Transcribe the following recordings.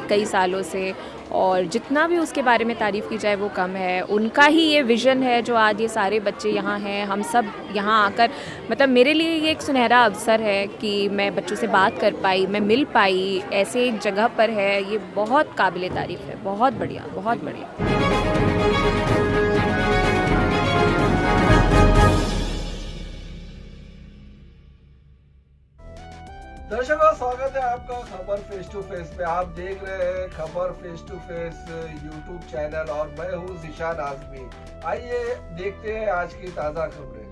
कई सालों से, और जितना भी उसके बारे में तारीफ़ की जाए वो कम है। उनका ही ये विज़न है जो आज ये सारे बच्चे यहाँ हैं, हम सब यहाँ आकर, मतलब मेरे लिए ये एक सुनहरा अवसर है कि मैं बच्चों से बात कर पाई, मैं मिल पाई, ऐसे एक जगह पर है, ये बहुत काबिले तारीफ़ है। बहुत बढ़िया, बहुत बढ़िया। दर्शकों, स्वागत है आपका खबर फेस टू फेस पे। आप देख रहे हैं खबर face to face YouTube channel और मैं हूँ ज़ीशान आज़मी। आइए देखते हैं आज की ताज़ा खबरें।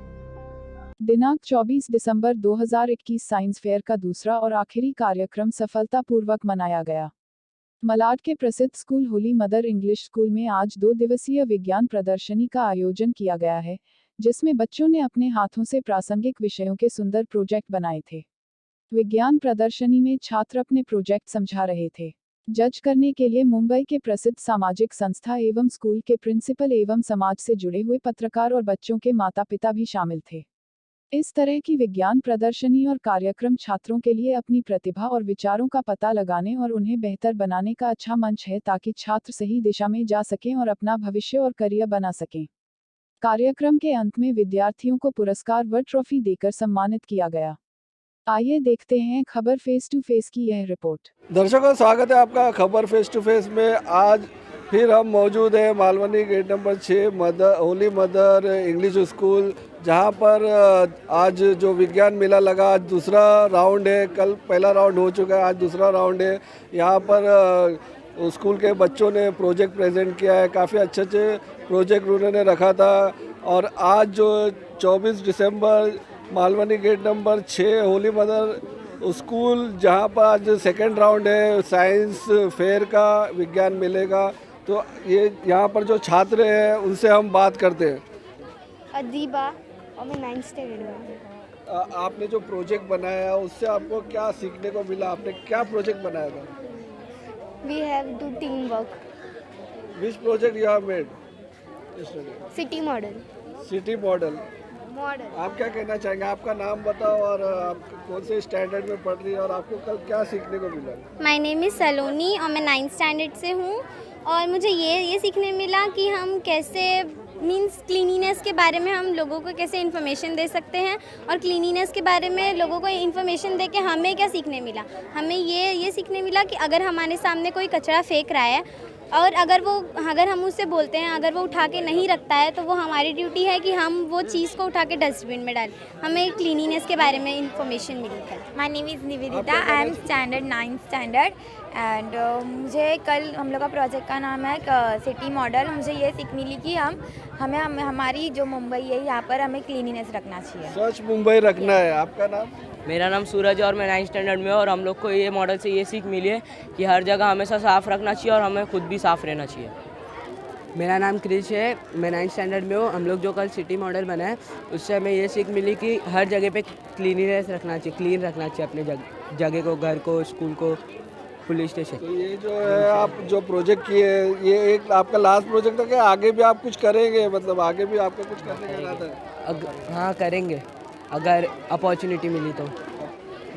दिनांक 24 दिसंबर 2021 साइंस फेयर का दूसरा और आखिरी कार्यक्रम सफलतापूर्वक मनाया गया। मलाड के प्रसिद्ध school Holi Mother English school में आज 2 दिवसीय विज्ञान प्रदर्शनी का आयोजन किया गया है, जिसमें बच्चों ने अपने हाथों से प्रासंगिक विषयों के सुंदर प्रोजेक्ट बनाए थे। विज्ञान प्रदर्शनी में छात्र अपने प्रोजेक्ट समझा रहे थे। जज करने के लिए मुंबई के प्रसिद्ध सामाजिक संस्था एवं स्कूल के प्रिंसिपल एवं समाज से जुड़े हुए पत्रकार और बच्चों के माता पिता भी शामिल थे। इस तरह की विज्ञान प्रदर्शनी और कार्यक्रम छात्रों के लिए अपनी प्रतिभा और विचारों का पता लगाने और उन्हें बेहतर बनाने का अच्छा मंच है, ताकि छात्र सही दिशा में जा सकें और अपना भविष्य और करियर बना सकें। कार्यक्रम के अंत में विद्यार्थियों को पुरस्कार व ट्रॉफी देकर सम्मानित किया गया। आइए देखते हैं खबर फेस टू फेस की यह रिपोर्ट। दर्शकों, स्वागत है आपका खबर फेस टू फेस में। आज फिर हम मौजूद हैं Malvani gate number 6 Holy Mother English School, जहां पर आज जो विज्ञान मेला लगा, आज दूसरा राउंड है। कल पहला राउंड हो चुका है, आज दूसरा राउंड है। यहां पर स्कूल के बच्चों ने प्रोजेक्ट प्रेजेंट किया है, काफ़ी अच्छे अच्छे प्रोजेक्ट उन्होंने रखा था। और आज जो 24 दिसंबर Malvani gate number 6 Holy Mother school, जहां पर आज सेकंड राउंड है साइंस फेयर का, विज्ञान मेले का। तो ये यहाँ पर जो छात्र हैं उनसे हम बात करते हैं। अदीबा और मैं 9th स्टैंडर्ड में। आपने जो प्रोजेक्ट बनाया उससे आपको क्या सीखने को मिला? आपने क्या प्रोजेक्ट बनाया था? We have do team work. Which project you have made? City model. City model. आप क्या कहना चाहेंगे? आपका नाम बताओ और आप कौन से स्टैंडर्ड में पढ़ रही है और आपको कल क्या सीखने को मिला? माय नेम इज़ सलोनी और मैं 9th स्टैंडर्ड से हूँ। और मुझे ये सीखने मिला कि हम कैसे मीन्स क्लीनिनेस के बारे में हम लोगों को कैसे इन्फॉर्मेशन दे सकते हैं, और क्लीनिनेस के बारे में लोगों को इन्फॉर्मेशन दे के हमें क्या सीखने मिला। हमें ये सीखने मिला कि अगर हमारे सामने कोई कचरा फेंक रहा है और अगर हम उससे बोलते हैं, अगर वो उठा के नहीं रखता है, तो वो हमारी ड्यूटी है कि हम वो चीज़ को उठा के डस्टबिन में डालें। हमें क्लीनिनेस के बारे में इन्फॉर्मेशन मिली है। My name is Nivedita, I am standard 9th standard and मुझे कल हम लोग का प्रोजेक्ट का नाम है सिटी मॉडल। मुझे ये सीख मिली कि हमें हमारी जो मुंबई है यहाँ पर हमें क्लीनिनेस रखना चाहिए। स्वच्छ मुंबई रखना है। आपका नाम? मेरा नाम सूरज है और मैं 9th स्टैंडर्ड में हूँ। और हम लोग को ये मॉडल से ये सीख मिली है कि हर जगह हमेशा साफ़ रखना चाहिए और हमें खुद भी साफ़ रहना चाहिए। मेरा नाम क्रिश है, मैं 9th स्टैंडर्ड में हूँ। हम लोग जो कल सिटी मॉडल बनाए उससे हमें ये सीख मिली कि हर जगह पे क्लीनिनेस रखना चाहिए, क्लीन रखना चाहिए अपने जगह को, घर को, स्कूल को, पुलिस स्टेशन। तो ये जो है आप जो प्रोजेक्ट किए, ये एक आपका लास्ट प्रोजेक्ट था कि आगे भी आप कुछ करेंगे? मतलब आगे भी आपको कुछ करने का इरादा है? हाँ, करेंगे अगर अपॉर्चुनिटी मिली तो।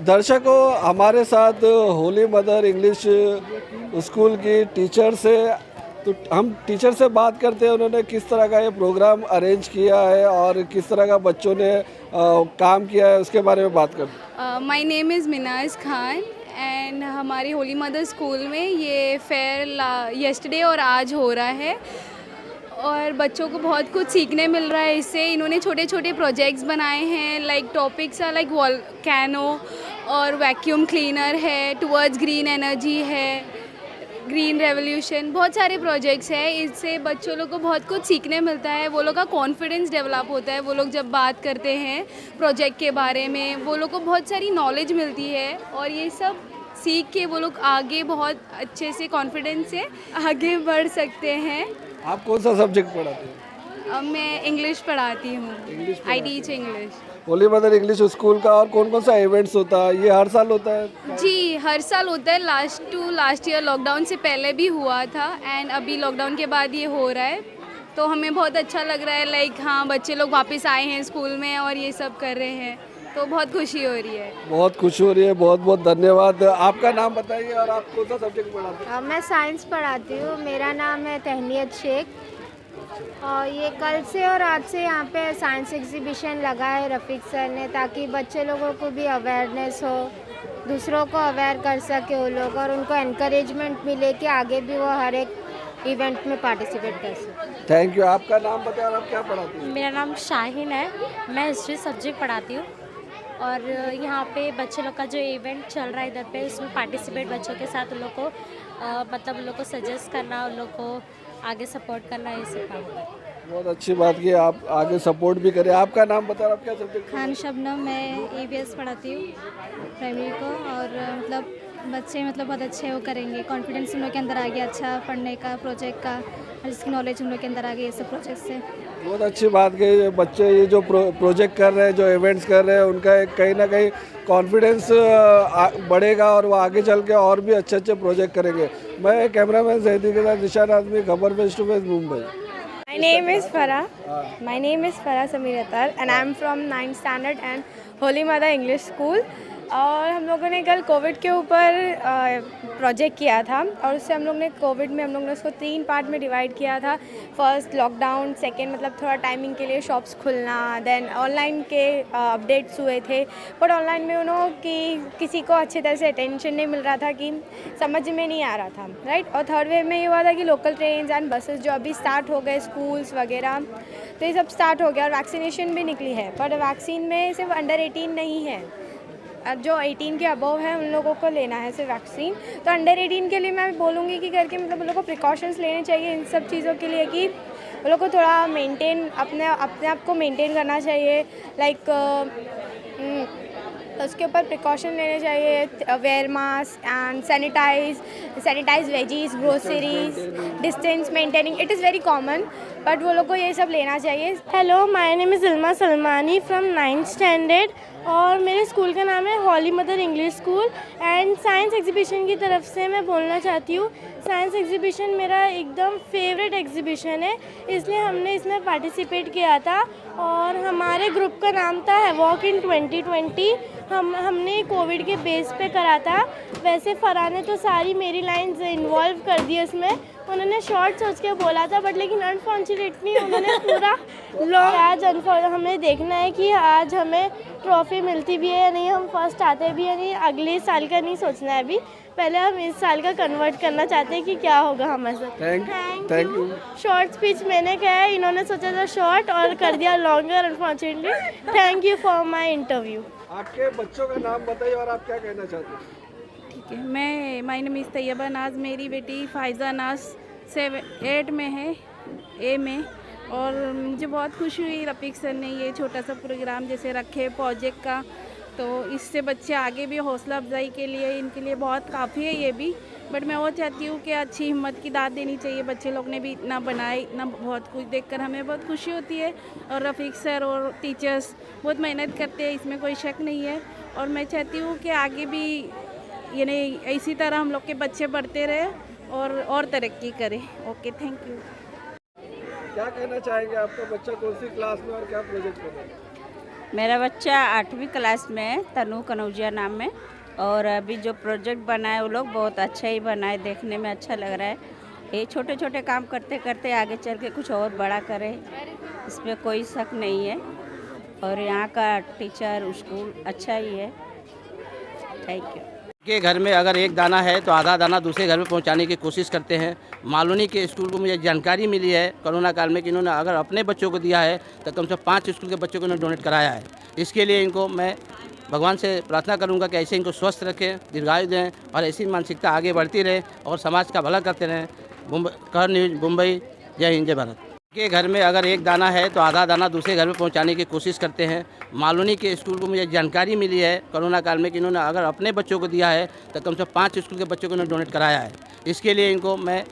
दर्शकों, हमारे साथ होली मदर इंग्लिश स्कूल की टीचर से, तो हम टीचर से बात करते हैं उन्होंने किस तरह का ये प्रोग्राम अरेंज किया है और किस तरह का बच्चों ने काम किया है, उसके बारे में बात करते हैं। My name is Minaj Khan and हमारी होली मदर स्कूल में ये फेयर यस्टरडे और आज हो रहा है, और बच्चों को बहुत कुछ सीखने मिल रहा है इससे। इन्होंने छोटे छोटे प्रोजेक्ट्स बनाए हैं, लाइक टॉपिक्स है लाइक वॉल्केनो और वैक्यूम क्लीनर है, टुवर्ड्स ग्रीन एनर्जी है, ग्रीन रेवोल्यूशन, बहुत सारे प्रोजेक्ट्स हैं। इससे बच्चों लोग को बहुत कुछ सीखने मिलता है, वो लोग का कॉन्फिडेंस डेवलप होता है। वो लोग जब बात करते हैं प्रोजेक्ट के बारे में, वो लोग को बहुत सारी नॉलेज मिलती है, और ये सब सीख के वो लोग आगे बहुत अच्छे से कॉन्फिडेंस से आगे बढ़ सकते हैं। आप कौन सा सब्जेक्ट पढ़ाते हैं? मैं इंग्लिश पढ़ाती हूँ। I teach English. Holi Mother English school का और कौन कौन सा इवेंट्स होता है? ये हर साल होता है? जी, हर साल होता है। लास्ट ईयर लॉकडाउन से पहले भी हुआ था, एंड अभी लॉकडाउन के बाद ये हो रहा है, तो हमें बहुत अच्छा लग रहा है। लाइक हाँ, बच्चे लोग वापस आए हैं स्कूल में और ये सब कर रहे हैं। तो बहुत खुशी हो रही है। बहुत खुशी हो रही है, बहुत बहुत धन्यवाद। आपका नाम बताइए और आप कौन सा सब्जेक्ट पढ़ाते हैं? मैं साइंस पढ़ाती हूँ। मेरा नाम है तहनीत शेख और ये कल से और आज से यहाँ पे साइंस एग्जीबिशन लगा है रफ़ीक सर ने, ताकि बच्चे लोगों को भी अवेयरनेस हो, दूसरों को अवेयर कर सके वो लोग और उनको एनकरेजमेंट मिले कि आगे भी वो हर एक इवेंट में पार्टिसिपेट कर सके। Thank you. आपका नाम बताइए और आप क्या पढ़ाते हैं? मेरा नाम शाहिन है, मैं हिस्ट्री सब्जेक्ट पढ़ाती हूँ और यहाँ पे बच्चे लोग का जो इवेंट चल रहा है इधर पे, उसमें पार्टिसिपेट बच्चों के साथ उन लोग को मतलब उन लोग को सजेस्ट करना, उन लोग को आगे सपोर्ट करना, ये सब काम करना। बहुत अच्छी बात की, आप आगे सपोर्ट भी करें। आपका नाम बताओ, आप क्या सब्जेक्ट? खान शबनम, मैं EVS पढ़ाती हूँ प्राइमरी को और मतलब बच्चे मतलब बहुत अच्छे वो करेंगे, कॉन्फिडेंस उन लोग के अंदर आ गया अच्छा पढ़ने का, प्रोजेक्ट का, और जिसकी नॉलेज उन लोग के अंदर आ गई ये सब प्रोजेक्ट से। बहुत अच्छी बात कि बच्चे ये जो प्रोजेक्ट कर रहे हैं, जो इवेंट्स कर रहे हैं, उनका एक कहीं ना कहीं कॉन्फिडेंस बढ़ेगा और वो आगे चल के और भी अच्छे अच्छे प्रोजेक्ट करेंगे। मैं कैमरामैन जैदी के साथ निशान आजमी, खबर face to face, Mumbai. My name is Farah Samir Attar and I am from 9th standard and Holy Mother English School। और हम लोगों ने कल कोविड के ऊपर प्रोजेक्ट किया था और उससे हम लोग ने कोविड में हम लोग ने उसको 3 पार्ट में डिवाइड किया था। फर्स्ट लॉकडाउन, सेकेंड मतलब थोड़ा टाइमिंग के लिए शॉप्स खुलना, देन ऑनलाइन के अपडेट्स हुए थे, बट ऑनलाइन में उन्होंने कि किसी को अच्छी तरह से अटेंशन नहीं मिल रहा था, कि समझ में नहीं आ रहा था, राइट। और थर्ड वेव में ये हुआ था कि लोकल ट्रेन्स एंड बसेस जो अभी स्टार्ट हो गए, स्कूल्स वगैरह, तो ये सब स्टार्ट हो गया और वैक्सीनेशन भी निकली है, पर वैक्सीन में सिर्फ अंडर 18 नहीं है, जो 18 के अबव है उन लोगों को लेना है सिर्फ वैक्सीन। तो अंडर 18 के लिए मैं बोलूँगी कि करके मतलब उन लोगों को प्रिकॉशंस लेने चाहिए इन सब चीज़ों के लिए, कि उन लोगों को थोड़ा मेंटेन अपने आप को मेंटेन करना चाहिए, लाइक उसके ऊपर प्रिकॉशन लेने चाहिए, wear mask and sanitise veggies, groceries, distance maintaining, it is very common, but वो लोग को ये सब लेना चाहिए। Hello, my name is Ilma Salmani from 9th standard और मेरे स्कूल का नाम है Holy Mother English school and science exhibition की तरफ से मैं बोलना चाहती हूँ। साइंस एग्जीबिशन मेरा एकदम फेवरेट एग्जीबिशन है, इसलिए हमने इसमें पार्टिसिपेट किया था और हमारे ग्रुप का नाम था हैवॉक इन 2020। हमने कोविड के बेस पे करा था। वैसे फराह ने तो सारी मेरी लाइंस इन्वॉल्व कर दी इसमें, उन्होंने शॉर्ट सोच के बोला था, बट लेकिन अनफॉर्चुनेटली उन्होंने पूरा लॉन्ग। आज हमें देखना है कि आज हमें ट्रॉफी मिलती भी है या नहीं, हम फर्स्ट आते भी है नहीं, अगले साल का नहीं सोचना है अभी, पहले हम इस साल का कन्वर्ट करना चाहते हैं कि क्या होगा हमारे साथ। Thank you. शॉर्ट स्पीच मैंने कहा है, इन्होंने सोचा था शॉर्ट और कर दिया longer unfortunately. Thank you for my interview. आपके बच्चों का नाम बताइए और आप क्या कहना चाहते हैं? ठीक है, मैं माय नेम इज़ तैयबा नाज, मेरी बेटी फायज़ा नाज 8 में है, ए में, और मुझे बहुत खुशी हुई रफ़ीक सर ने ये छोटा सा प्रोग्राम जैसे रखे प्रोजेक्ट का, तो इससे बच्चे आगे भी हौसला अफजाई के लिए इनके लिए बहुत काफ़ी है ये भी। बट मैं वो चाहती हूँ कि अच्छी हिम्मत की दाद देनी चाहिए, बच्चे लोग ने भी इतना बनाए, इतना बहुत कुछ देखकर हमें बहुत खुशी होती है, और रफ़ीक सर और टीचर्स बहुत मेहनत करते हैं, इसमें कोई शक नहीं है। और मैं चाहती हूँ कि आगे भी यानी इसी तरह हम लोग के बच्चे बढ़ते रहे और तरक्की करें। Okay, thank you. क्या कहना चाहेंगे? आपका बच्चा कौन सी क्लास में और क्या प्रोजेक्ट कर रहा है? मेरा बच्चा 8वीं क्लास में है, तनु कनौजिया नाम में, और अभी जो प्रोजेक्ट बनाए वो लोग बहुत अच्छा ही बनाए, देखने में अच्छा लग रहा है। ये छोटे छोटे काम करते करते आगे चल के कुछ और बड़ा करें, इसमें कोई शक नहीं है। और यहाँ का टीचर स्कूल अच्छा ही है। Thank you. के घर में अगर एक दाना है तो आधा दाना दूसरे घर में पहुंचाने की कोशिश करते हैं। मालूनी के स्कूल को मुझे जानकारी मिली है कोरोना काल में कि इन्होंने अगर अपने बच्चों को दिया है तो कम से कम 5 स्कूल के बच्चों को इन्होंने डोनेट कराया है। इसके लिए इनको मैं भगवान से प्रार्थना करूंगा कि ऐसे इनको स्वस्थ रखें, दीर्घायु दें और ऐसी मानसिकता आगे बढ़ती रहे और समाज का भला करते रहें। कहर न्यूज़, मुंबई। जय हिंद, जय भारत। के घर में अगर एक दाना है तो आधा दाना दूसरे घर में पहुंचाने की कोशिश करते हैं। मालूनी के स्कूल को मुझे जानकारी मिली है कोरोना काल में कि इन्होंने अगर अपने बच्चों को दिया है तो कम से कम 5 स्कूल के बच्चों को इन्होंने डोनेट कराया है। इसके लिए इनको मैं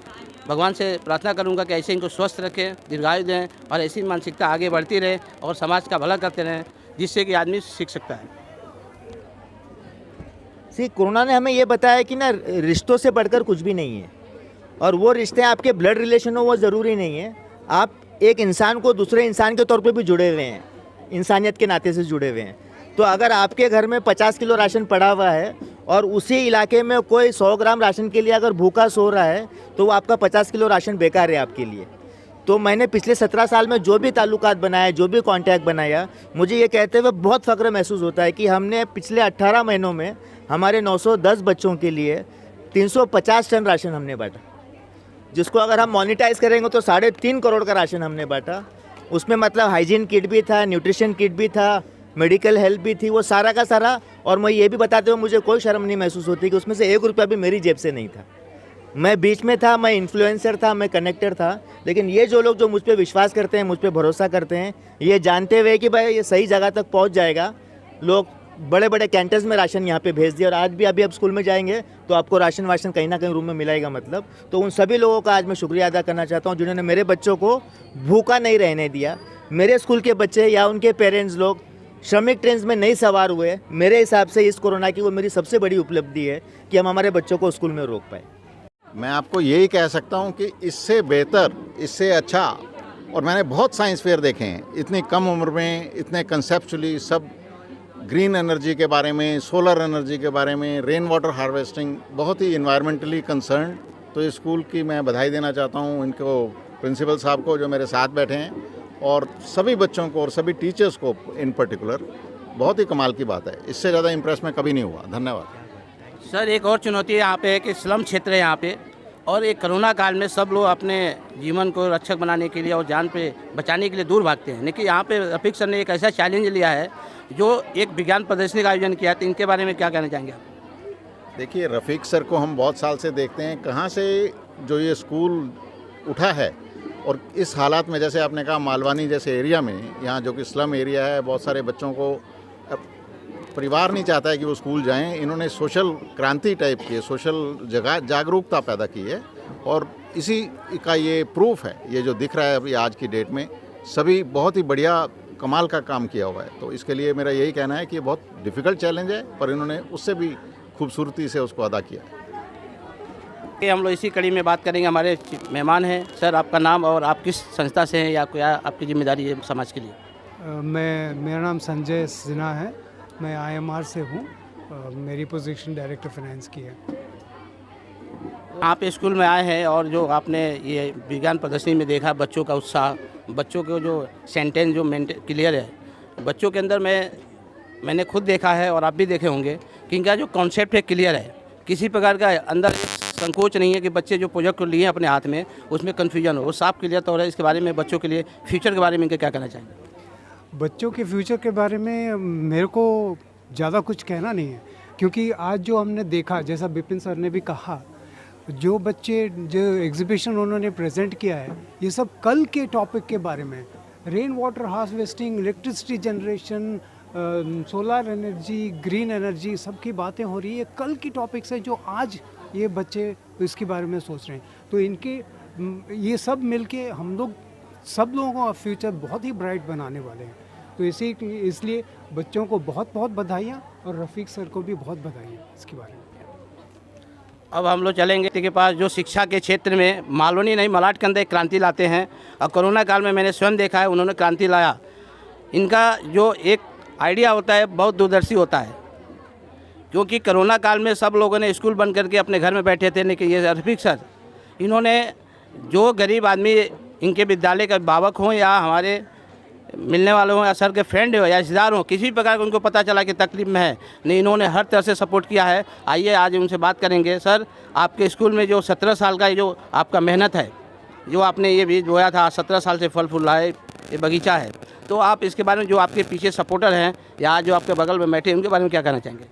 भगवान से प्रार्थना करूंगा कि ऐसे इनको स्वस्थ रखें, दीर्घायु दें और ऐसी मानसिकता आगे बढ़ती रहे और समाज का भला करते रहें, जिससे कि आदमी सीख सकता है। कोरोना ने हमें ये बताया कि ना रिश्तों से बढ़कर कुछ भी नहीं है, और वो रिश्ते आपके ब्लड रिलेशन हो वो ज़रूरी नहीं है। आप एक इंसान को दूसरे इंसान के तौर पे भी जुड़े हुए हैं, इंसानियत के नाते से जुड़े हुए हैं। तो अगर आपके घर में 50 किलो राशन पड़ा हुआ है और उसी इलाके में कोई 100 ग्राम राशन के लिए अगर भूखा सो रहा है तो वो आपका 50 किलो राशन बेकार है आपके लिए। तो मैंने पिछले 17 साल में जो भी ताल्लुकात बनाया, जो भी कांटेक्ट बनाया, मुझे ये कहते हुए बहुत फ़ख्र महसूस होता है कि हमने पिछले 18 महीनों में हमारे 910 बच्चों के लिए 350 टन राशन हमने बांटा, जिसको अगर हम मोनेटाइज करेंगे तो 3.5 करोड़ का राशन हमने बांटा। उसमें मतलब हाइजीन किट भी था, न्यूट्रिशन किट भी था, मेडिकल हेल्प भी थी, वो सारा का सारा। और मैं ये भी बताते हुए मुझे कोई शर्म नहीं महसूस होती कि उसमें से 1 रुपया भी मेरी जेब से नहीं था। मैं बीच में था, मैं इन्फ्लुएंसर था, मैं कनेक्टर था। लेकिन ये जो लोग जो मुझ पर विश्वास करते हैं, मुझ पर भरोसा करते हैं, ये जानते हुए कि भाई ये सही जगह तक पहुँच जाएगा, लोग बड़े बड़े कैंटर्स में राशन यहाँ पे भेज दिया। और आज भी अभी आप स्कूल में जाएंगे तो आपको राशन वाशन कहीं ना कहीं रूम में मिलेगा मतलब। तो उन सभी लोगों का आज मैं शुक्रिया अदा करना चाहता हूँ जिन्होंने मेरे बच्चों को भूखा नहीं रहने दिया। मेरे स्कूल के बच्चे या उनके पेरेंट्स लोग श्रमिक ट्रेन में नहीं सवार हुए। मेरे हिसाब से इस कोरोना की वो मेरी सबसे बड़ी उपलब्धि है कि हम हमारे बच्चों को स्कूल में रोक पाए। मैं आपको यही कह सकता हूँ कि इससे बेहतर, इससे अच्छा, और मैंने बहुत साइंस फेयर देखे हैं इतनी कम उम्र में, इतने कंसेप्चुअली सब ग्रीन एनर्जी के बारे में, सोलर एनर्जी के बारे में, रेन वाटर हार्वेस्टिंग, बहुत ही इन्वायरमेंटली कंसर्न। तो इस स्कूल की मैं बधाई देना चाहता हूँ इनको, प्रिंसिपल साहब को जो मेरे साथ बैठे हैं, और सभी बच्चों को और सभी टीचर्स को इन पर्टिकुलर। बहुत ही कमाल की बात है, इससे ज़्यादा इम्प्रेस मैं कभी नहीं हुआ। धन्यवाद। सर एक और चुनौती यहाँ पे है कि स्लम क्षेत्र है यहाँ पे, और एक कोरोना काल में सब लोग अपने जीवन को रक्षक बनाने के लिए और जान पे बचाने के लिए दूर भागते हैं। लेकिन यहाँ पे रफीक सर ने एक ऐसा चैलेंज लिया है जो एक विज्ञान प्रदर्शनी का आयोजन किया है, तो इनके बारे में क्या कहना चाहेंगे आप? देखिए, रफ़ीक सर को हम बहुत साल से देखते हैं, कहाँ से जो ये स्कूल उठा है, और इस हालात में जैसे आपने कहा मालवानी जैसे एरिया में, यहाँ जो कि स्लम एरिया है, बहुत सारे बच्चों को परिवार नहीं चाहता है कि वो स्कूल जाएं। इन्होंने सोशल क्रांति टाइप की, सोशल जागरूकता पैदा की है, और इसी का ये प्रूफ है, ये जो दिख रहा है अभी आज की डेट में। सभी बहुत ही बढ़िया कमाल का काम किया हुआ है। तो इसके लिए मेरा यही कहना है कि ये बहुत डिफ़िकल्ट चैलेंज है, पर इन्होंने उससे भी खूबसूरती से उसको अदा किया। हम लोग इसी कड़ी में बात करेंगे। हमारे मेहमान हैं। सर आपका नाम और आप किस संस्था से हैं या क्या आपकी जिम्मेदारी है समाज के लिए? मेरा नाम संजय सिन्हा है, मैं IMR से हूँ। मेरी पोजीशन डायरेक्टर फाइनेंस की है। आप स्कूल में आए हैं और जो आपने ये विज्ञान प्रदर्शनी में देखा, बच्चों का उत्साह, बच्चों को जो सेंटेंस जो क्लियर है बच्चों के अंदर, मैंने खुद देखा है और आप भी देखे होंगे कि इनका जो कॉन्सेप्ट है क्लियर है। किसी प्रकार का अंदर संकोच नहीं है कि बच्चे जो प्रोजेक्ट को लिए हैं अपने हाथ में उसमें कन्फ्यूजन हो, वो साफ क्लियर तो हो रहा है। इसके बारे में बच्चों के लिए फ्यूचर के बारे में इनके क्या कहना चाहेंगे? बच्चों के फ्यूचर के बारे में मेरे को ज़्यादा कुछ कहना नहीं है, क्योंकि आज जो हमने देखा, जैसा बिपिन सर ने भी कहा, जो बच्चे जो एग्जीबिशन उन्होंने प्रेजेंट किया है, ये सब कल के टॉपिक के बारे में। Rain water harvesting, electricity generation, solar energy, green energy, सब की बातें हो रही है। कल की टॉपिक्स है जो आज ये बच्चे इसके बारे में सोच रहे हैं। तो इनके ये सब मिलके हम लोग सब लोगों का फ्यूचर बहुत ही ब्राइट बनाने वाले हैं। तो इसलिए बच्चों को बहुत बहुत बधाइयाँ, और रफ़ीक सर को भी बहुत बधाइयाँ इसके बारे में। अब हम लोग चलेंगे के पास जो शिक्षा के क्षेत्र में मालवनी नहीं मलाड के अंदर एक क्रांति लाते हैं, और कोरोना काल में मैंने स्वयं देखा है उन्होंने क्रांति लाया। इनका जो एक आइडिया होता है बहुत दूरदर्शी होता है, क्योंकि कोरोना काल में सब लोगों ने स्कूल बंद करके अपने घर में बैठे थे। लेकिन ये रफ़ीक सर, इन्होंने जो गरीब आदमी इनके विद्यालय के अभिभावक हों या हमारे मिलने वाले हों या सर के फ्रेंड हो या रिश्तेदार हों, किसी प्रकार का उनको पता चला कि तकलीफ में है, नहीं इन्होंने हर तरह से सपोर्ट किया है। आइए आज उनसे बात करेंगे। सर, आपके स्कूल में जो 17 साल का जो आपका मेहनत है, जो आपने ये बीज बोया था, 17 साल से फल फूल रहा है, ये बगीचा है, तो आप इसके बारे में, जो आपके पीछे सपोर्टर हैं या जो आपके बगल में बैठे, उनके बारे में क्या कहना चाहेंगे?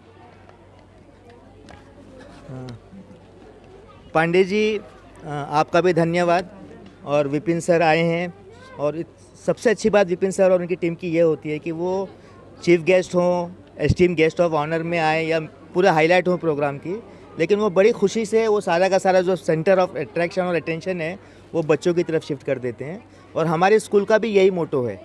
पांडे जी, आपका भी धन्यवाद। और विपिन सर आए हैं, और सबसे अच्छी बात विपिन सर और उनकी टीम की ये होती है कि वो चीफ गेस्ट हों, एस्टीम गेस्ट ऑफ ऑनर में आए या पूरा हाईलाइट हो प्रोग्राम की, लेकिन वो बड़ी खुशी से वो सारा का सारा जो सेंटर ऑफ अट्रैक्शन और अटेंशन है वो बच्चों की तरफ शिफ्ट कर देते हैं। और हमारे स्कूल का भी यही मोटो है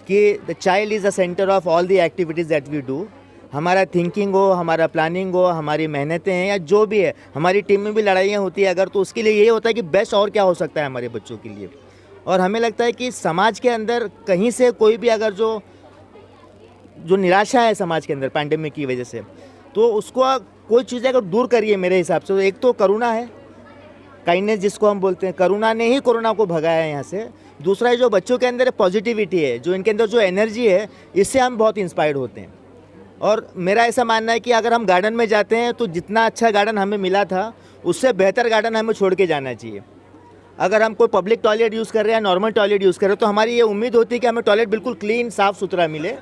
कि the child is the centre of all the activities that we do. हमारा थिंकिंग हो, हमारा प्लानिंग हो, हमारी मेहनतें हैं या जो भी है, हमारी टीम में भी लड़ाइयाँ होती है अगर, तो उसके लिए ये होता है कि बेस्ट और क्या हो सकता है हमारे बच्चों के लिए। और हमें लगता है कि समाज के अंदर कहीं से कोई भी अगर जो जो निराशा है समाज के अंदर पैंडेमिक की वजह से, तो उसको कोई चीज़ अगर दूर करिए मेरे हिसाब से, तो एक तो करुणा है, काइंडनेस जिसको हम बोलते हैं, करुणा ने ही कोरोना को भगाया है यहाँ से। दूसरा है जो बच्चों के अंदर पॉजिटिविटी है, जो इनके अंदर जो एनर्जी है, इससे हम बहुत इंस्पायर्ड होते हैं। और मेरा ऐसा मानना है कि अगर हम गार्डन में जाते हैं तो जितना अच्छा गार्डन हमें मिला था उससे बेहतर गार्डन हमें छोड़ के जाना चाहिए। अगर हम कोई पब्लिक टॉयलेट यूज़ कर रहे हैं, नॉर्मल टॉयलेट यूज़ कर रहे हैं, तो हमारी ये उम्मीद होती है कि हमें टॉयलेट बिल्कुल क्लीन साफ़ सुथरा मिले,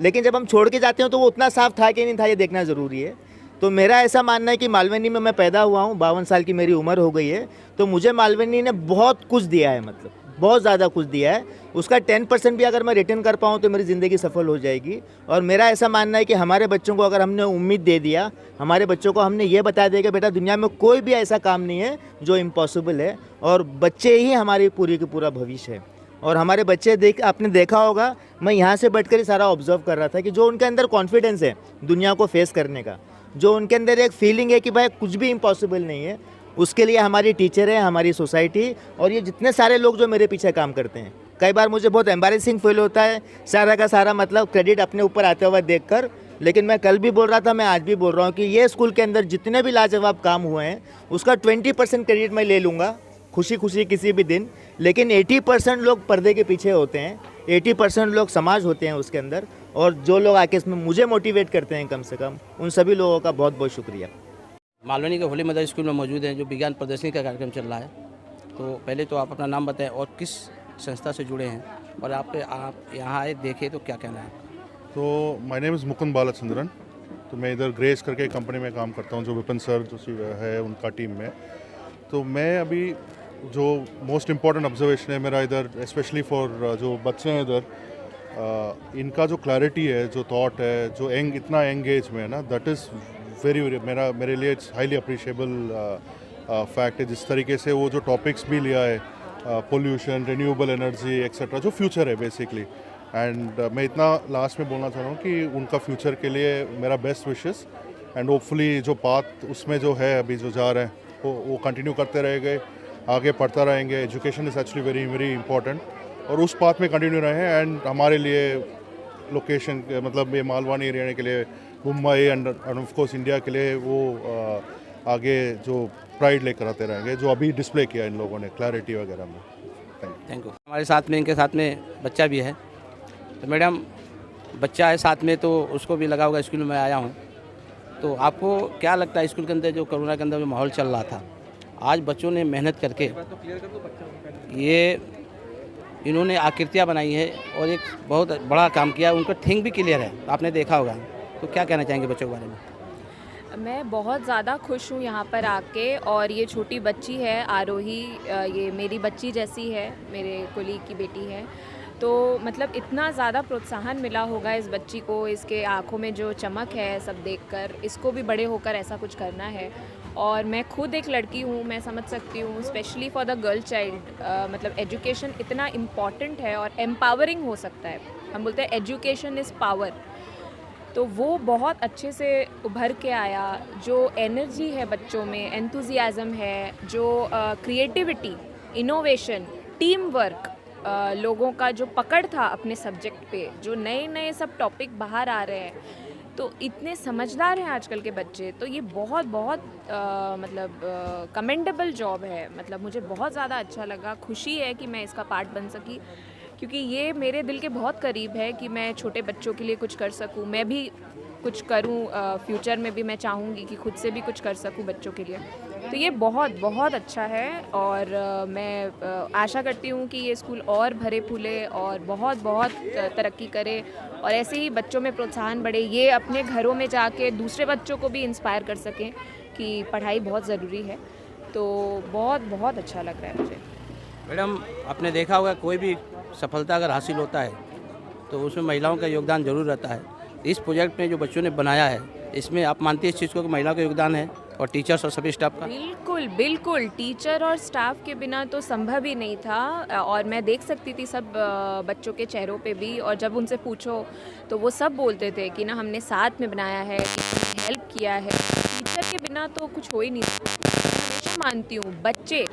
लेकिन जब हम छोड़ के जाते हैं तो वो उतना साफ़ था कि नहीं था, ये देखना ज़रूरी है। तो मेरा ऐसा मानना है कि मालवनी में मैं पैदा हुआ हूँ, 52 साल की मेरी उम्र हो गई है, तो मुझे मालवनी ने बहुत कुछ दिया है, मतलब बहुत ज़्यादा कुछ दिया है। उसका 10% भी अगर मैं रिटर्न कर पाऊँ तो मेरी ज़िंदगी सफल हो जाएगी। और मेरा ऐसा मानना है कि हमारे बच्चों को अगर हमने उम्मीद दे दिया, हमारे बच्चों को हमने ये बता दिया कि बेटा दुनिया में कोई भी ऐसा काम नहीं है जो इम्पॉसिबल है, और बच्चे ही हमारी पूरी की पूरा भविष्य है। और हमारे बच्चे आपने देखा होगा, मैं यहाँ से बैठकर ही सारा ऑब्जर्व कर रहा था कि जो उनके अंदर कॉन्फिडेंस है दुनिया को फेस करने का, जो उनके अंदर एक फीलिंग है कि भाई कुछ भी इम्पॉसिबल नहीं है, उसके लिए हमारी टीचर है, हमारी सोसाइटी और ये जितने सारे लोग जो मेरे पीछे काम करते हैं। कई बार मुझे बहुत एम्बैरेसिंग फील होता है सारा का सारा मतलब क्रेडिट अपने ऊपर आते हुए देखकर, लेकिन मैं कल भी बोल रहा था, मैं आज भी बोल रहा हूँ कि ये स्कूल के अंदर जितने भी लाजवाब काम हुए हैं उसका 20% क्रेडिट मैं ले लूँगा खुशी खुशी किसी भी दिन, लेकिन 80% लोग पर्दे के पीछे होते हैं, 80% लोग समाज होते हैं उसके अंदर, और जो लोग आके इसमें मुझे मोटिवेट करते हैं कम से कम, उन सभी लोगों का बहुत बहुत शुक्रिया। मालवनी के होली मदर स्कूल में मौजूद हैं, जो विज्ञान प्रदर्शनी का कार्यक्रम चल रहा है। तो पहले तो आप अपना नाम बताएं और किस संस्था से जुड़े हैं, और आप यहाँ आए देखे तो क्या कहना है? तो my name is Mukund Balachandran. तो मैं इधर ग्रेस करके एक कंपनी में काम करता हूँ, जो विपिन सर जो है उनका टीम में। तो मैं अभी जो मोस्ट इम्पॉर्टेंट ऑब्जर्वेशन है मेरा इधर, स्पेशली फॉर जो बच्चे हैं इधर, इनका जो क्लैरिटी है, जो थॉट है, जो इतना एंगेज में है ना, दैट इज़ वेरी मेरे लिए इट्स हाईली अप्रिशिएबल फैक्ट है। जिस तरीके से वो जो टॉपिक्स भी लिया है, पोल्यूशन, रिन्यूएबल एनर्जी एक्सेट्रा, जो फ्यूचर है बेसिकली। एंड मैं इतना लास्ट में बोलना चाह रहा हूँ कि उनका फ्यूचर के लिए मेरा बेस्ट विशेस, एंड होपफुली जो पाथ उसमें जो है अभी जो जा रहे हैं वो कंटिन्यू करते रहेंगे, आगे पढ़ता रहेंगे। Education is actually very very important, और उस पाथ में कंटिन्यू रहें। एंड हमारे लिए लोकेशन मतलब ये मालवानी एरिया के लिए, Mumbai end of course India के लिए वो आगे जो प्राइड लेकर आते रहेंगे, जो अभी डिस्प्ले किया इन लोगों ने क्लैरिटी वगैरह में। Thank you. हमारे साथ में, इनके साथ में बच्चा भी है। तो मैडम, बच्चा है साथ में, तो उसको भी लगा होगा स्कूल में आया हूँ, तो आपको क्या लगता है स्कूल के अंदर जो कोरोना के अंदर जो माहौल चल रहा था, आज बच्चों ने मेहनत करके ये इन्होंने आकृतियाँ बनाई है और एक बहुत बड़ा काम किया, उनका थिंक भी क्लियर है, आपने देखा होगा। तो क्या कहना चाहेंगे बच्चों के बारे में? मैं बहुत ज़्यादा खुश हूँ यहाँ पर आके, और ये छोटी बच्ची है आरोही, ये मेरी बच्ची जैसी है, मेरे कोलीग की बेटी है। तो मतलब इतना ज़्यादा प्रोत्साहन मिला होगा इस बच्ची को, इसके आँखों में जो चमक है सब देखकर, इसको भी बड़े होकर ऐसा कुछ करना है। और मैं खुद एक लड़की हूँ, मैं समझ सकती हूँ, specially for the girl child, मतलब एजुकेशन इतना इम्पॉर्टेंट है और एम्पावरिंग हो सकता है। हम बोलते हैं एजुकेशन इज़ पावर, तो वो बहुत अच्छे से उभर के आया। जो एनर्जी है बच्चों में, एंथुजियाज़म है, जो क्रिएटिविटी, इनोवेशन, टीम वर्क, लोगों का जो पकड़ था अपने सब्जेक्ट पे, जो नए नए सब टॉपिक बाहर आ रहे हैं, तो इतने समझदार हैं आजकल के बच्चे। तो ये बहुत बहुत मतलब कमेंडेबल जॉब है। मतलब मुझे बहुत ज़्यादा अच्छा लगा, खुशी है कि मैं इसका पार्ट बन सकी, क्योंकि ये मेरे दिल के बहुत करीब है कि मैं छोटे बच्चों के लिए कुछ कर सकूं, मैं भी कुछ करूं, फ्यूचर में भी मैं चाहूँगी कि खुद से भी कुछ कर सकूं बच्चों के लिए। तो ये बहुत बहुत अच्छा है, और मैं आशा करती हूँ कि ये स्कूल और भरे फूले और बहुत बहुत तरक्की करे, और ऐसे ही बच्चों में प्रोत्साहन बढ़े, ये अपने घरों में जाके दूसरे बच्चों को भी इंस्पायर कर सकें कि पढ़ाई बहुत ज़रूरी है। तो बहुत बहुत अच्छा लग रहा है मुझे। मैडम, आपने देखा होगा कोई भी सफलता अगर हासिल होता है तो उसमें महिलाओं का योगदान जरूर रहता है। इस प्रोजेक्ट में जो बच्चों ने बनाया है, इसमें आप मानती है इस चीज़ को कि महिलाओं का योगदान है, और टीचर्स और सभी स्टाफ का? बिल्कुल बिल्कुल, टीचर और स्टाफ के बिना तो संभव ही नहीं था। और मैं देख सकती थी सब बच्चों के चेहरों पे भी, और जब उनसे पूछो तो वो सब बोलते थे कि ना हमने साथ में बनाया है, कि हेल्प किया है। टीचर के बिना तो कुछ हो ही नहीं सकता। मैं हमेशा मानती हूँ बच्चे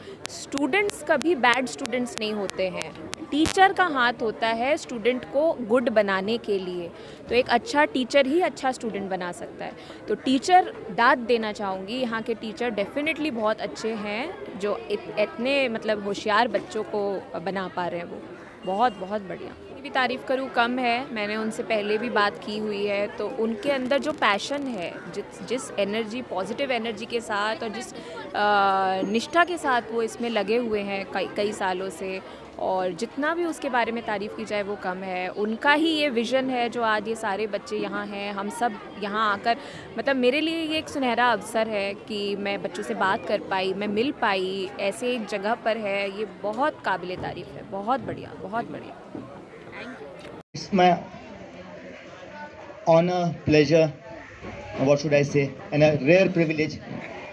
स्टूडेंट्स कभी बैड स्टूडेंट्स नहीं होते हैं। टीचर का हाथ होता है स्टूडेंट को गुड बनाने के लिए। तो एक अच्छा टीचर ही अच्छा स्टूडेंट बना सकता है। तो टीचर दाद देना चाहूँगी, यहाँ के टीचर डेफिनेटली बहुत अच्छे हैं जो इतने मतलब होशियार बच्चों को बना पा रहे हैं। वो बहुत बहुत बढ़िया। भी तारीफ़ करूँ कम है, मैंने उनसे पहले भी बात की हुई है। तो उनके अंदर जो पैशन है, जिस एनर्जी, पॉजिटिव एनर्जी के साथ और जिस निष्ठा के साथ वो इसमें लगे हुए हैं कई सालों से, और जितना भी उसके बारे में तारीफ़ की जाए वो कम है। उनका ही ये विज़न है जो आज ये सारे बच्चे यहाँ हैं। हम सब यहाँ आकर मतलब मेरे लिए ये एक सुनहरा अवसर है कि मैं बच्चों से बात कर पाई, मैं मिल पाई, ऐसे एक जगह पर है। ये बहुत काबिले तारीफ़ है। बहुत बढ़िया, बहुत बढ़िया। It's my honor, pleasure, what should I say, and a rare privilege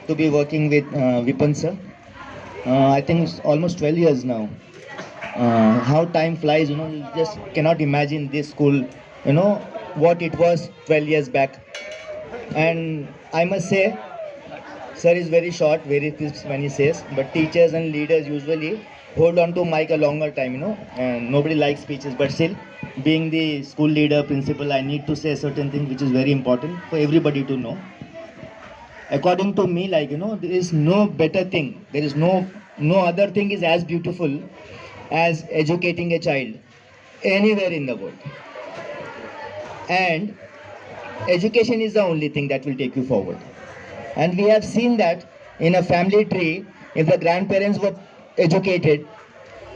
to be working with Vipin sir. I think it's almost 12 years now. How time flies, you just cannot imagine this school, what it was 12 years back. And I must say, sir is very short, very crisp when he says, but teachers and leaders usually hold on to mic a longer time, and nobody likes speeches, but still, being the school leader, principal, I need to say a certain thing which is very important for everybody to know. According to me, there is no better thing, there is no other thing is as beautiful as educating a child anywhere in the world. And education is the only thing that will take you forward. And we have seen that in a family tree, if the grandparents were educated,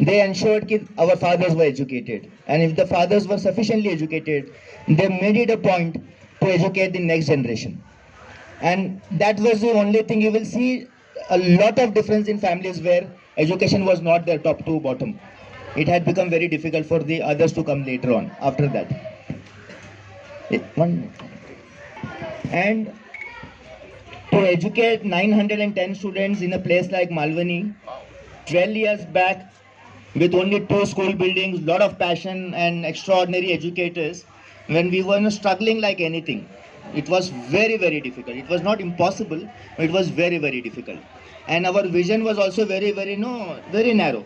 they ensured that our fathers were educated. And if the fathers were sufficiently educated, they made it a point to educate the next generation. And that was the only thing. You will see a lot of difference in families where education was not their top to bottom. It had become very difficult for the others to come later on, after that. And to educate 910 students in a place like Malvani, 12 years back, with only 2 school buildings, lot of passion and extraordinary educators, when we were struggling like anything. It was very, very difficult. It was not impossible, but it was very, very difficult. And our vision was also very, very narrow.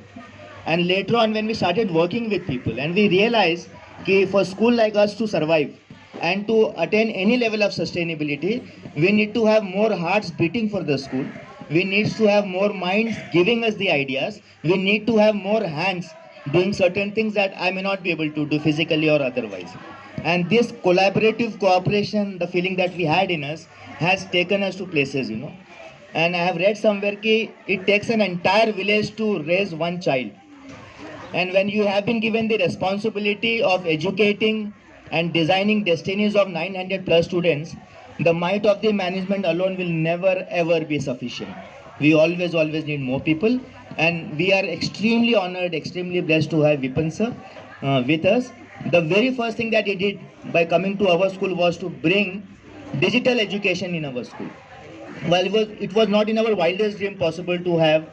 And later on, when we started working with people, and we realized that for a school like us to survive and to attain any level of sustainability, we need to have more hearts beating for the school. We need to have more minds giving us the ideas. We need to have more hands doing certain things that I may not be able to do physically or otherwise. And this collaborative cooperation, the feeling that we had in us, has taken us to places, And I have read somewhere that it takes an entire village to raise one child. And when you have been given the responsibility of educating and designing destinies of 900 plus students, the might of the management alone will never ever be sufficient. We always need more people, and we are extremely honored, extremely blessed to have Vipin sir with us. The very first thing that he did by coming to our school was to bring digital education in our school. Well, it was not in our wildest dream possible to have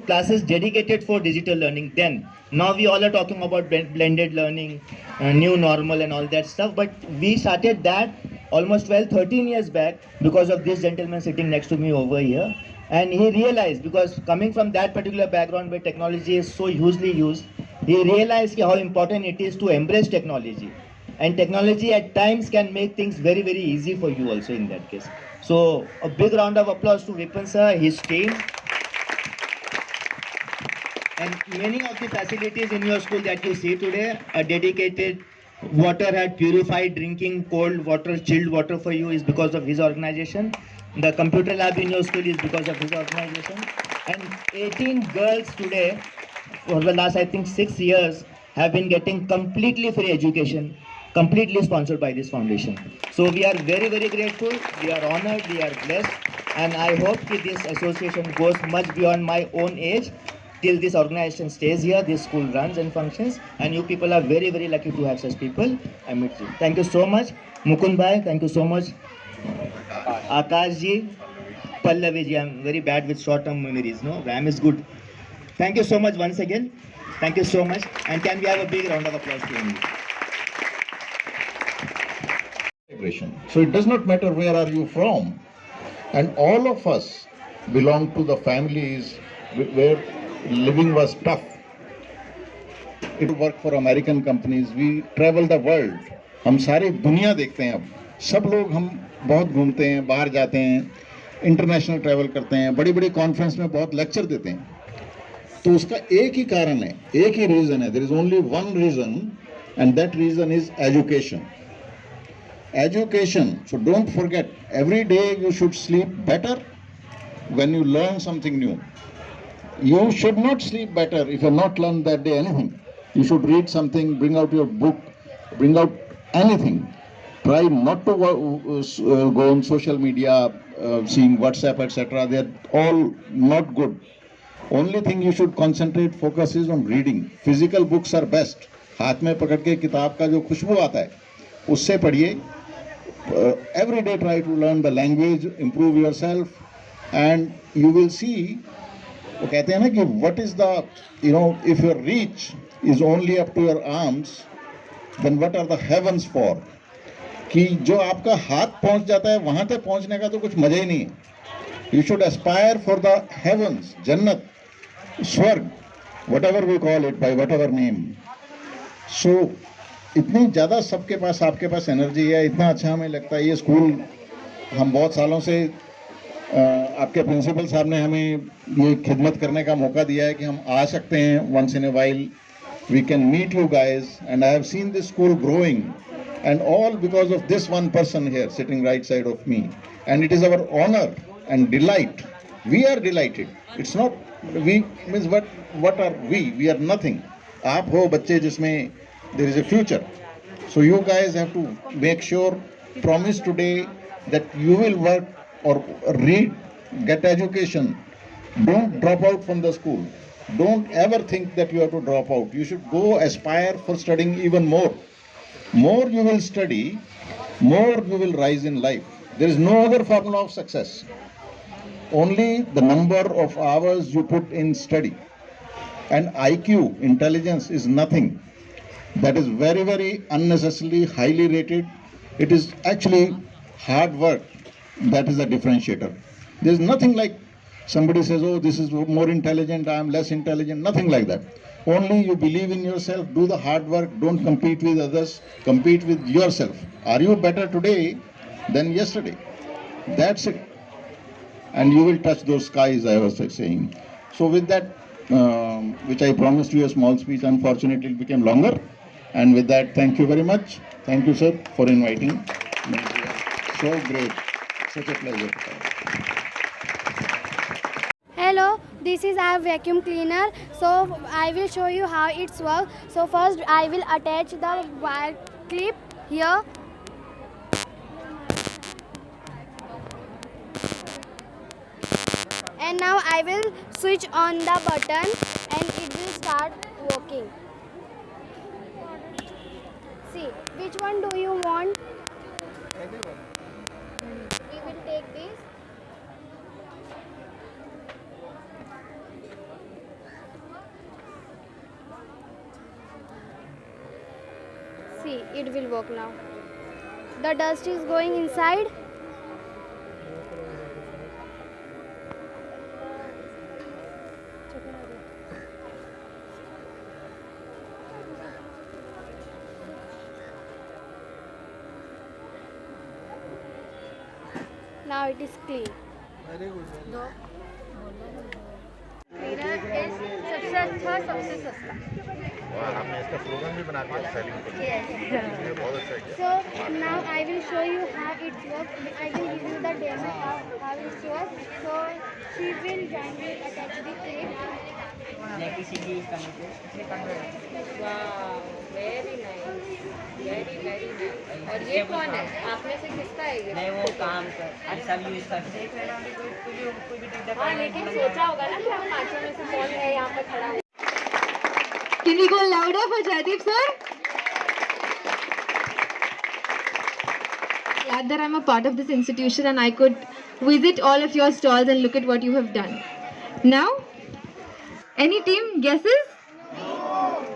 classes dedicated for digital learning then. Now we all are talking about blended learning, new normal and all that stuff, but we started that almost 12-13 years back because of this gentleman sitting next to me over here. And he realized, because coming from that particular background where technology is so hugely used, he realized how important it is to embrace technology. And technology at times can make things very, very easy for you also in that case. So a big round of applause to Vipin sir, his team. And many of the facilities in your school that you see today are dedicated. Water had purified drinking, cold water, chilled water for you is because of his organization. The computer lab in your school is because of his organization. And 18 girls today, for the last I think 6 years, have been getting completely free education, completely sponsored by this foundation. So we are very, very grateful, we are honored, we are blessed, and I hope that this association goes much beyond my own age. Till this organization stays here, this school runs and functions, and you people are very, very lucky to have such people. I meet you. Thank you so much. Mukund bhai, thank you so much. Akash ji, Pallavi ji, I'm very bad with short-term memories, no? RAM is good. Thank you so much once again. Thank you so much. And can we have a big round of applause to him? So it does not matter where are you from. And all of us belonged to the families where living was tough. It worked for American companies. We travel the world. हम सारी दुनिया देखते हैं अब. सब लोग हम बहुत घूमते हैं, बाहर जाते हैं, इंटरनेशनल ट्रैवल करते हैं, बड़ी बड़ी कॉन्फ्रेंस में बहुत लेक्चर देते हैं. तो उसका एक ही कारण है, एक ही रीज़न है. There is only one reason and that reason is education. Education. So don't forget, every day you should sleep better when you learn something new. You should not sleep better if you have not learned that day anything. You should read something, bring out your book, bring out anything. Try not to go on social media, seeing WhatsApp, etc. They are all not good. Only thing you should concentrate, focus is on reading. Physical books are best. हाथ में पकड़ के किताब का जो खुशबू आता है, उससे पढ़िए. Every day try to learn the language, improve yourself, and you will see. वो कहते हैं ना कि what is the, if your reach is only up to your arms, then what are the heavens for? कि जो आपका हाथ पहुंच जाता है वहां तक पहुंचने का तो कुछ मजा ही नहीं है. You should aspire for the heavens, जन्नत, स्वर्ग, whatever we call it, by whatever name. So इतनी ज़्यादा सबके पास, आपके पास एनर्जी है, इतना अच्छा हमें लगता है. ये स्कूल हम बहुत सालों से, आपके प्रिंसिपल साहब ने हमें ये खिदमत करने का मौका दिया है कि हम आ सकते हैं once in a while. We can meet you guys and I have seen this school growing and all because of this one person here sitting right side of me. And it is our honour and delight. We are delighted. It's not we means what are we are nothing. आप हो बच्चे जिसमें there is a future. So you guys have to make sure, promise today that you will work or read, get education. Don't drop out from the school. Don't ever think that you have to drop out. You should go aspire for studying even more. More you will study, more you will rise in life. There is no other formula of success. Only the number of hours you put in study. And IQ, intelligence, is nothing. That is very, very unnecessarily highly rated. It is actually hard work that is a differentiator. There is nothing like somebody says, oh, this is more intelligent, I am less intelligent. Nothing like that. Only you believe in yourself, do the hard work, don't compete with others, compete with yourself. Are you better today than yesterday? That's it. And you will touch those skies, I was saying. So with that, which I promised you a small speech, unfortunately it became longer. And with that, thank you very much. Thank you, sir, for inviting me. So great. Such a pleasure. Hello, this is our vacuum cleaner. So I will show you how it's works. So first I will attach the wire clip here. And now I will switch on the button and it will start working. See, which one do you want? Anyone. We will take this. See, it will work now. The dust is going inside. Now it is clean. Very good. मेरा सबसे अच्छा, सबसे सस्ता. हमने इसका programme भी बना दिया सेलिंग के लिए. ये बहुत अच्छा किया. So now I will show you how it works. I will give you the demo how it works. So she will jointly attach the clip. Very nice, very very nice. और ये कौन है? आप में से किसका है ये? नहीं, वो काम कर सब यूज करते हैं. हाँ, लेकिन सोचा होगा ना कि हम पांचों में से कौन है यहाँ पर खड़ा है. Can we go louder for Jaideep sir? Glad that I'm a part of this institution and I could visit all of your stalls and look at what you have done. Now, any team guesses?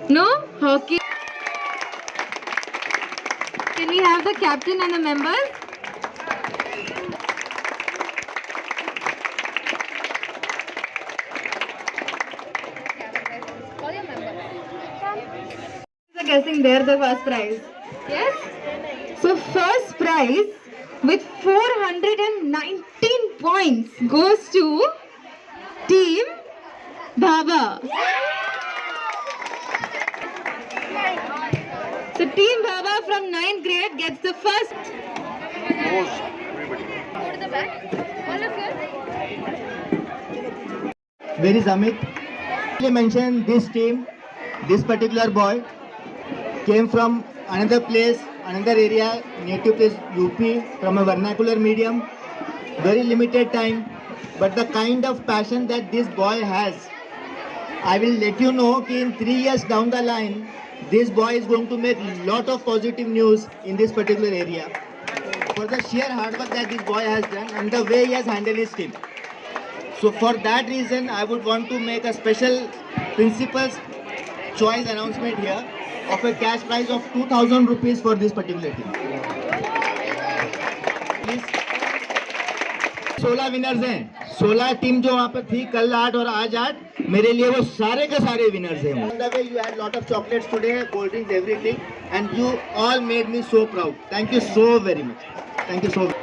No? Hockey. Can we have the captain and the members? guessing they're the first prize. Yes? So first prize with 419 points goes to Team Baba. So Team Baba from 9th grade gets the first. Go to the back. All of you. Where is Amit? He mentioned this team, this particular boy came from another place, another area, native place UP, from a vernacular medium, very limited time, but the kind of passion that this boy has, I will let you know that in 3 years down the line, this boy is going to make lot of positive news in this particular area for the sheer hard work that this boy has done and the way he has handled his team. So for that reason, I would want to make a special principal's choice announcement here of a cash prize of 2,000 rupees for this particular team. Please. 16 winners हैं, 16 team जो वहाँ पर थी कल 8 और आज 8, मेरे लिए वो सारे के सारे विनर्स हैं. On the way you had lot of chocolates today, cold drinks, everything, and you all made me so proud. Thank you so very much. Thank you so much.